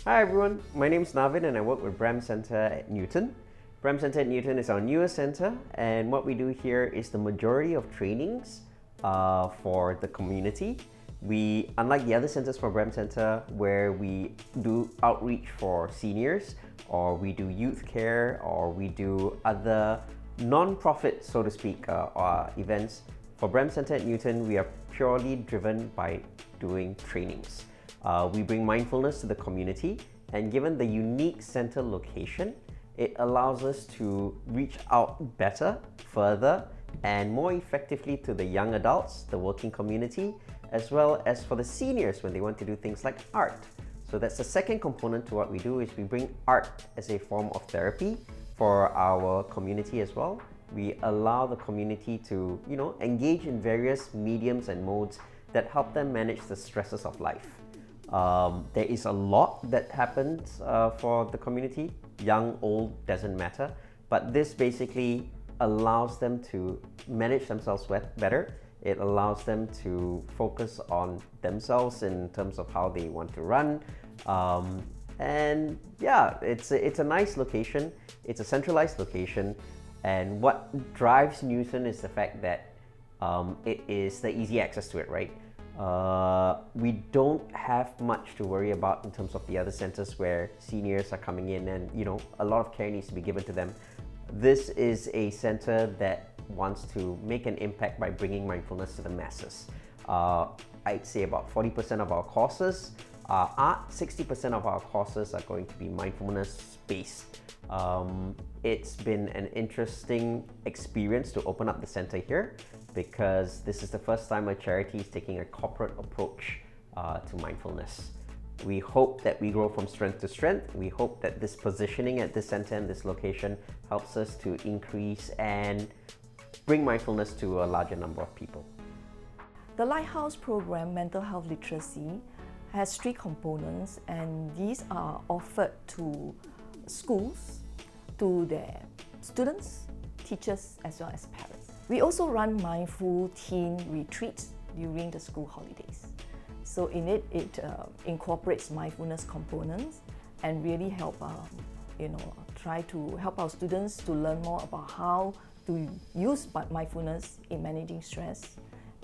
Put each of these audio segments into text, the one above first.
Hi everyone, my name is Navin and I work with Brahm Centre at Newton. Brahm Centre at Newton is our newest centre, and what we do here is the majority of trainings for the community. We, unlike the other centres for Brahm Centre, where we do outreach for seniors, or we do youth care, or we do other non-profit, so to speak, events, for Brahm Centre at Newton, we are purely driven by doing trainings. We bring mindfulness to the community, and given the unique centre location, it allows us to reach out better, further, and more effectively to the young adults, the working community, as well as for the seniors when they want to do things like art. So that's the second component to what we do, is we bring art as a form of therapy for our community as well. We allow the community to, engage in various mediums and modes that help them manage the stresses of life. There is a lot that happens for the community, young, old, doesn't matter, but this basically allows them to manage themselves better. It allows them to focus on themselves in terms of how they want to run. And yeah, it's a nice location. It's a centralized location. And what drives Newton is the fact that it is the easy access to it, right? We don't have much to worry about in terms of the other centers where seniors are coming in and a lot of care needs to be given to them. This is a center that wants to make an impact by bringing mindfulness to the masses. I'd say about 40% of our courses are art, 60% of our courses are going to be mindfulness based. It's been an interesting experience to open up the center here, because this is the first time a charity is taking a corporate approach to mindfulness. We hope that we grow from strength to strength. We hope that this positioning at this center and this location helps us to increase and bring mindfulness to a larger number of people. The Lighthouse program, Mental Health Literacy, has 3 components, and these are offered to schools, to their students, teachers, as well as parents. We also run mindful teen retreats during the school holidays. So in it, incorporates mindfulness components and really help, try to help our students to learn more about how to use mindfulness in managing stress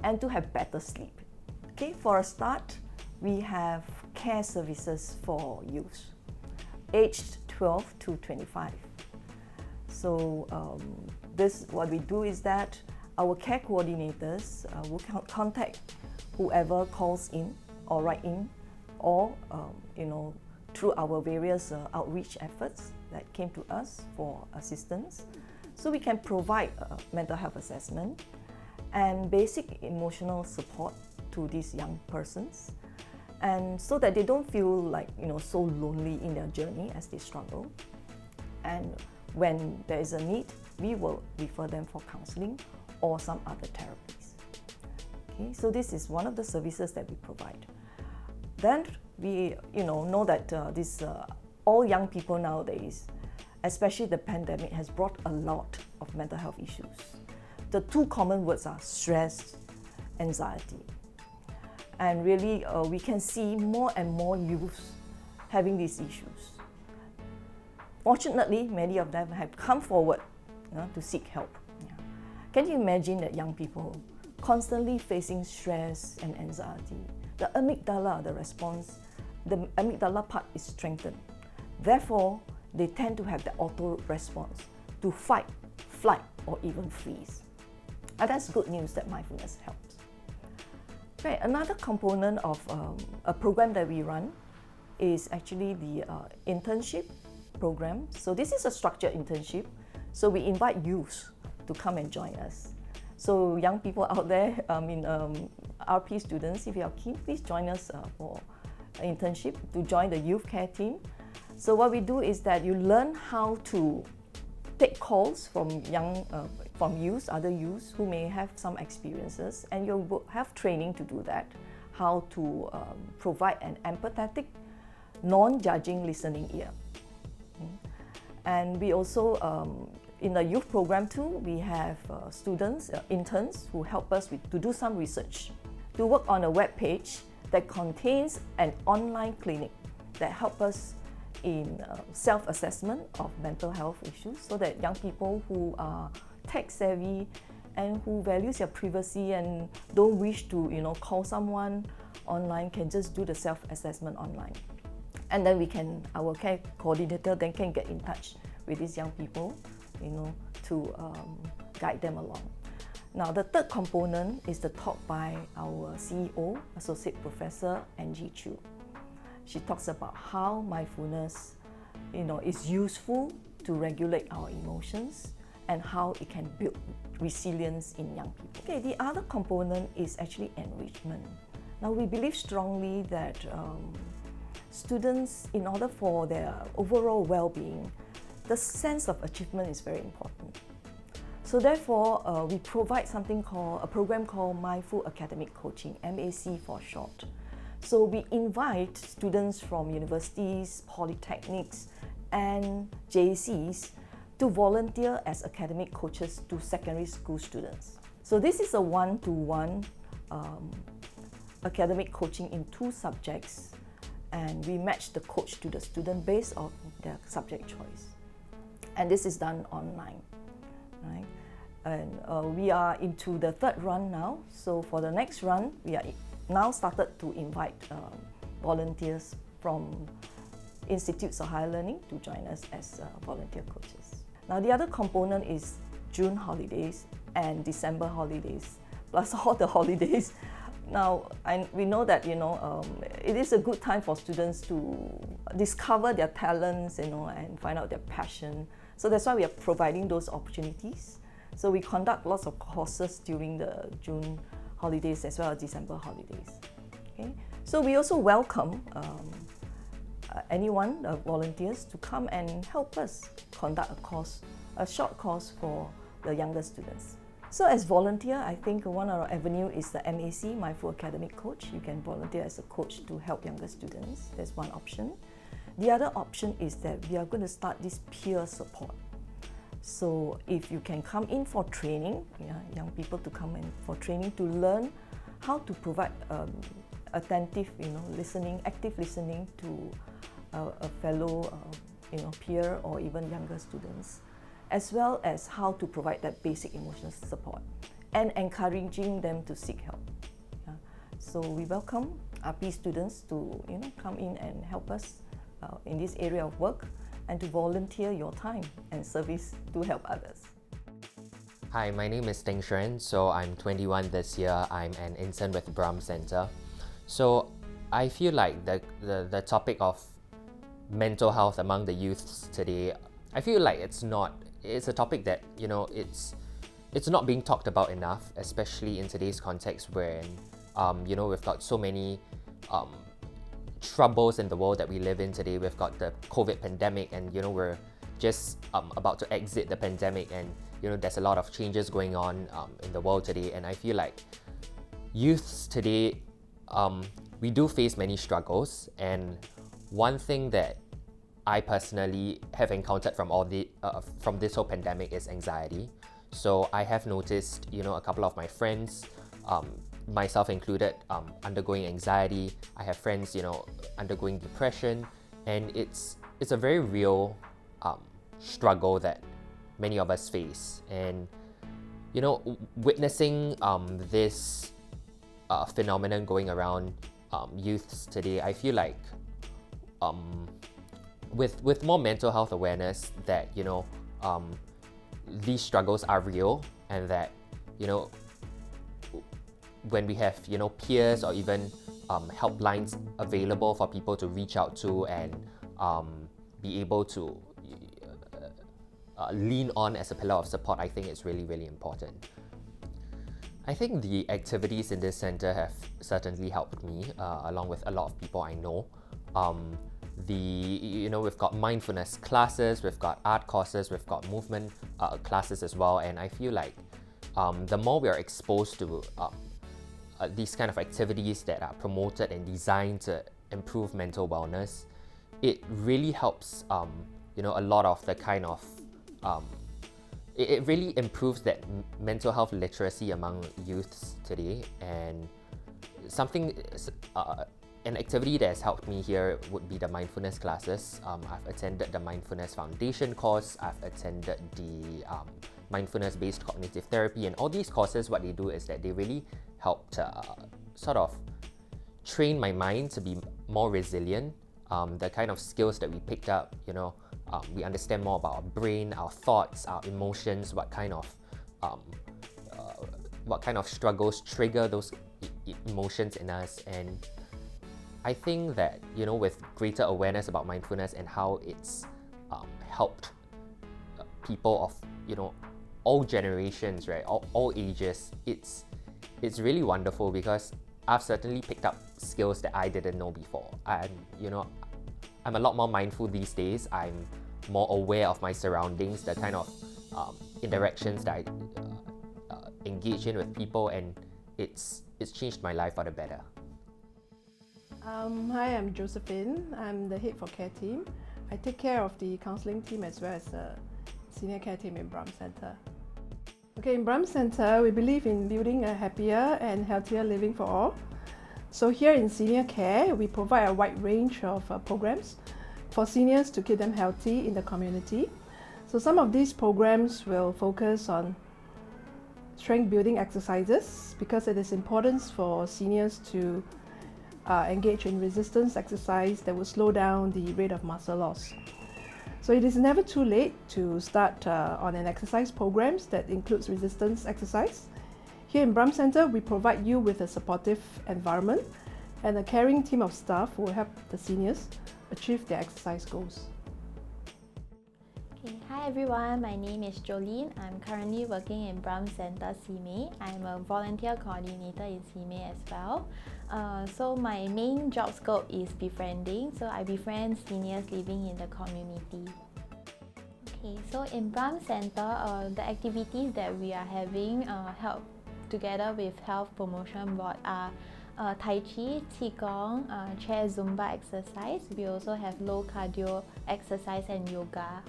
and to have better sleep. Okay, for a start, we have care services for youth, aged 12 to 25. So what we do is that our care coordinators will contact whoever calls in or write in, or through our various outreach efforts that came to us for assistance. So we can provide mental health assessment and basic emotional support to these young persons, and so that they don't feel like so lonely in their journey as they struggle. And when there is a need, we will refer them for counseling or some other therapies. Okay, so this is one of the services that we provide. Then we know that all young people nowadays, especially the pandemic, has brought a lot of mental health issues. The 2 common words are stress, anxiety. And really, we can see more and more youths having these issues. Fortunately, many of them have come forward to seek help. Yeah. Can you imagine that young people constantly facing stress and anxiety? The amygdala, the amygdala part is strengthened. Therefore, they tend to have the auto response to fight, flight, or even freeze. And that's good news that mindfulness helps. Right, another component of a program that we run is actually the internship program. So this is a structured internship. So we invite youth to come and join us. So young people out there, RP students, if you are keen, please join us for an internship to join the youth care team. So what we do is that you learn how to take calls from other youths who may have some experiences, and you will have training to do that, how to provide an empathetic, non-judging listening ear. And we also, in the youth program too, we have students, interns, who help us to do some research, to work on a web page that contains an online clinic that help us in self-assessment of mental health issues, so that young people who are tech savvy and who values their privacy and don't wish to call someone online can just do the self-assessment online. And then our care coordinator then can get in touch with these young people, to guide them along. Now, the third component is the talk by our CEO, Associate Professor Ng Chu. She talks about how mindfulness, is useful to regulate our emotions and how it can build resilience in young people. Okay, the other component is actually enrichment. Now, we believe strongly that students, in order for their overall well-being, the sense of achievement is very important. So therefore, we provide a program called Mindful Academic Coaching, MAC for short. So we invite students from universities, polytechnics, and JCs to volunteer as academic coaches to secondary school students. So this is a one-to-one academic coaching in 2 subjects, and we match the coach to the student based on their subject choice. And this is done online, right? And we are into the 3rd run now. So for the next run, we are now started to invite volunteers from institutes of higher learning to join us as volunteer coaches. Now, the other component is June holidays and December holidays, plus all the holidays. Now, we know that it is a good time for students to discover their talents, and find out their passion. So that's why we are providing those opportunities. So we conduct lots of courses during the June holidays as well as December holidays. Okay, so we also welcome anyone, volunteers, to come and help us conduct a short course for the younger students. So as volunteer, I think one of our avenue is the MAC, Mindful Academic Coach. You can volunteer as a coach to help younger students. That's one option. The other option is that we are going to start this peer support. So if you can come in for training, young people to come in for training to learn how to provide attentive, listening, active listening to a fellow, peer or even younger students, as well as how to provide that basic emotional support and encouraging them to seek help. Yeah. So we welcome RP students to come in and help us in this area of work and to volunteer your time and service to help others. Hi, my name is Xuan. So I'm 21 this year. I'm an intern with Brahm Centre. So I feel like the topic of mental health among the youths today, I feel like it's a topic that it's not being talked about enough, especially in today's context where we've got so many troubles in the world that we live in today. We've got the COVID pandemic, and we're just about to exit the pandemic, and there's a lot of changes going on in the world today. And I feel like youths today, we do face many struggles, and one thing that I personally have encountered from this whole pandemic is anxiety. So I have noticed, a couple of my friends, myself included, undergoing anxiety. I have friends, undergoing depression, and it's a very real struggle that many of us face. And witnessing this phenomenon going around youths today, I feel like with more mental health awareness that these struggles are real, and that when we have peers or even helplines available for people to reach out to and be able to lean on as a pillar of support, I think it's really, really important. I think the activities in this center have certainly helped me, along with a lot of people I know. We've got mindfulness classes, we've got art courses, we've got movement classes as well, and I feel like the more we are exposed to these kind of activities that are promoted and designed to improve mental wellness, it really helps a lot of the kind of it really improves that mental health literacy among youths today. And something, an activity that has helped me here would be the mindfulness classes. I've attended the mindfulness foundation course, I've attended the mindfulness-based cognitive therapy, and all these courses, what they do is that they really help to sort of train my mind to be more resilient. The kind of skills that we picked up, we understand more about our brain, our thoughts, our emotions, what kind of struggles trigger those emotions in us. And I think that, with greater awareness about mindfulness and how it's helped people of, all generations, right, all ages, it's really wonderful, because I've certainly picked up skills that I didn't know before. And, I'm a lot more mindful these days. I'm more aware of my surroundings, the kind of interactions that I engage in with people, and it's changed my life for the better. Hi, I'm Josephine. I'm the head for care team. I take care of the counselling team as well as the senior care team in Brahm Centre. Okay, in Brahm Centre, we believe in building a happier and healthier living for all. So here in senior care, we provide a wide range of programs for seniors to keep them healthy in the community. So some of these programs will focus on strength building exercises, because it is important for seniors to engage in resistance exercise that will slow down the rate of muscle loss. So it is never too late to start on an exercise program that includes resistance exercise. Here in Brahm Centre, we provide you with a supportive environment and a caring team of staff who will help the seniors achieve their exercise goals. Okay. Hi everyone, my name is Joleen. I'm currently working in Brahm Centre Simei. I'm a volunteer coordinator in Simei as well. So my main job scope is befriending. So I befriend seniors living in the community. Okay, so in Brahm Centre, the activities that we are having help together with Health Promotion Board are Tai Chi, Qigong, chair Zumba exercise. We also have low cardio exercise and yoga.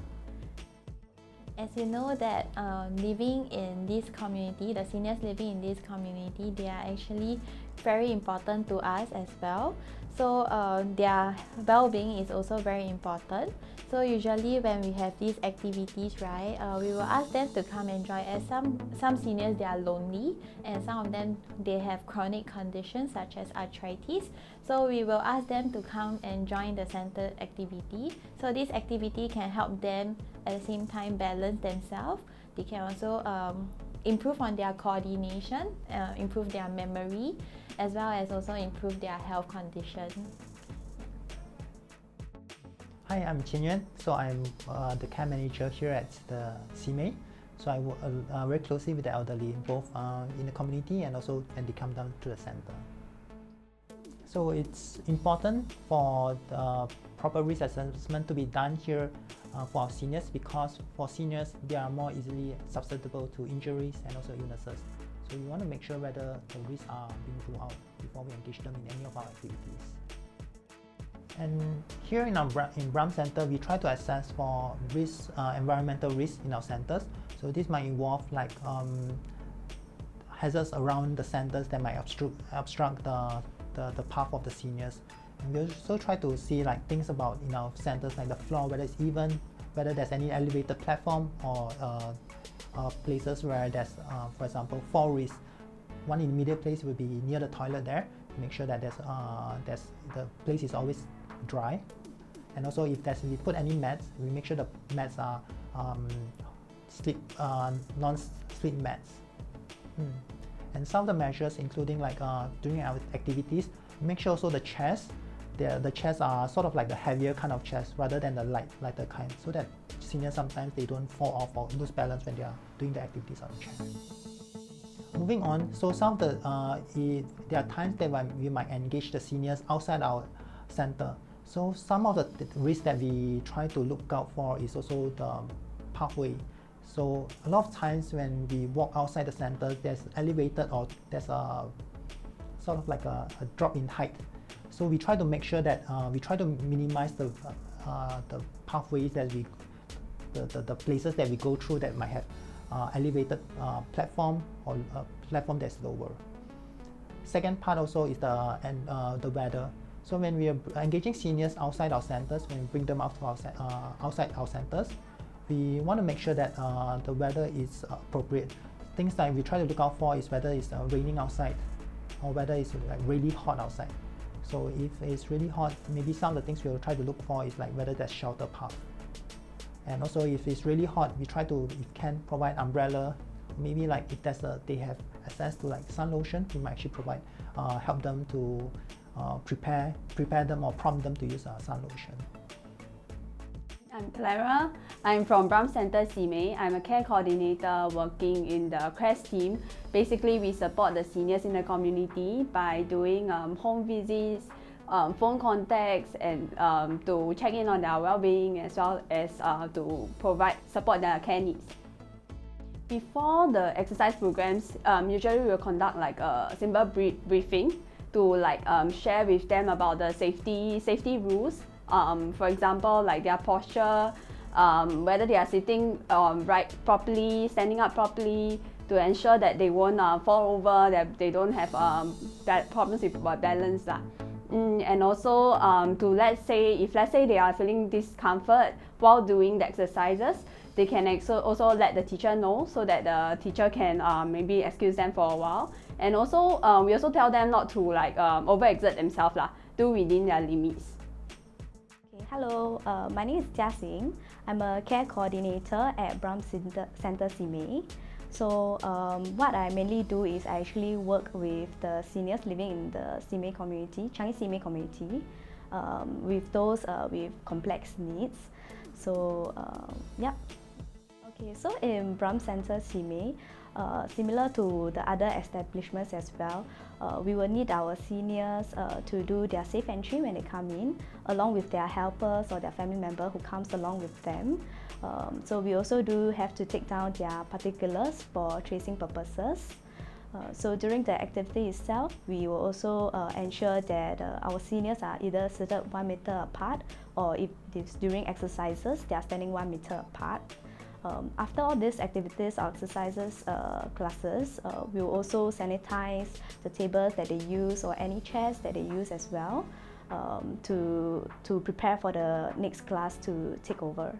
As you know that living in this community, the seniors living in this community, they are actually very important to us as well. So their well-being is also very important. So usually when we have these activities, right, we will ask them to come and join. As some seniors, they are lonely, and some of them, they have chronic conditions such as arthritis. So we will ask them to come and join the center activity. So this activity can help them at the same time balance themselves. They can also improve on their coordination, improve their memory, as well as also improve their health condition. Hi, I'm Yuen. So I'm the care manager here at the Simei. So I work very closely with the elderly, both in the community and also when they come down to the center. So it's important for the proper risk assessment to be done here for our seniors, because for seniors, they are more easily susceptible to injuries and also illnesses. So we want to make sure whether the risks are being ruled out before we engage them in any of our activities. And here in Brahm Centre, we try to assess for risk, environmental risks in our centres. So this might involve like hazards around the centres that might obstruct the path of the seniors. And we also try to see like things about in our centres, like the floor, whether it's even, whether there's any elevated platform or places where there's, for example, fall risk. One immediate place will be near the toilet there, to make sure that the place is always dry. And also if we put any mats, we make sure the mats are non-slip mats. And some of the measures, including like during our activities, make sure also the chairs are sort of like the heavier kind of chairs rather than the lighter kind, so that seniors sometimes they don't fall off or lose balance when they are doing the activities on the chair. Moving on, so some of the there are times that we might engage the seniors outside our center. So some of the risks that we try to look out for is also the pathway. So a lot of times when we walk outside the center, there's elevated or there's a sort of like a drop in height. So we try to make sure that we try to minimize the pathways that the places that we go through that might have elevated platform or a platform that's lower. second part also is the weather. So when we are engaging seniors outside our centers, when we bring them out to outside our centers, we want to make sure that the weather is appropriate. Things like we try to look out for is whether it's raining outside or whether it's like really hot outside. So if it's really hot, maybe some of the things we'll try to look for is like whether there's shelter path. And also if it's really hot, we try to, if can, provide umbrella. Maybe like if they have access to like sun lotion, we might actually provide, help them to prepare them or prompt them to use sun lotion. I'm Clara. I'm from Brahm Centre, Simei. I'm a care coordinator working in the CREST team. Basically, we support the seniors in the community by doing home visits, phone contacts, and to check in on their well-being, as well as to support their care needs. Before the exercise programs, usually we will conduct like a simple briefing to like share with them about the safety rules. For example, like their posture, whether they are sitting right properly, standing up properly, to ensure that they won't fall over, that they don't have problems with balance. And also to let's say they are feeling discomfort while doing the exercises, they can also let the teacher know so that the teacher can maybe excuse them for a while. And also we also tell them not to like overexert themselves, do within their limits. Hello, my name is Xing. I'm a care coordinator at Brahm Centre Simei. So what I mainly do is I actually work with the seniors living in the Simei community, Chinese Simei community, with those with complex needs. So yeah. Okay, so in Brahm Centre Simei, similar to the other establishments as well, we will need our seniors to do their safe entry when they come in, along with their helpers or their family member who comes along with them. So we also do have to take down their particulars for tracing purposes. So during the activity itself, we will also ensure that our seniors are either seated 1 meter apart, or if it's during exercises, they are standing 1 meter apart. After all these activities or exercises classes, we will also sanitize the tables that they use or any chairs that they use as well, to prepare for the next class to take over.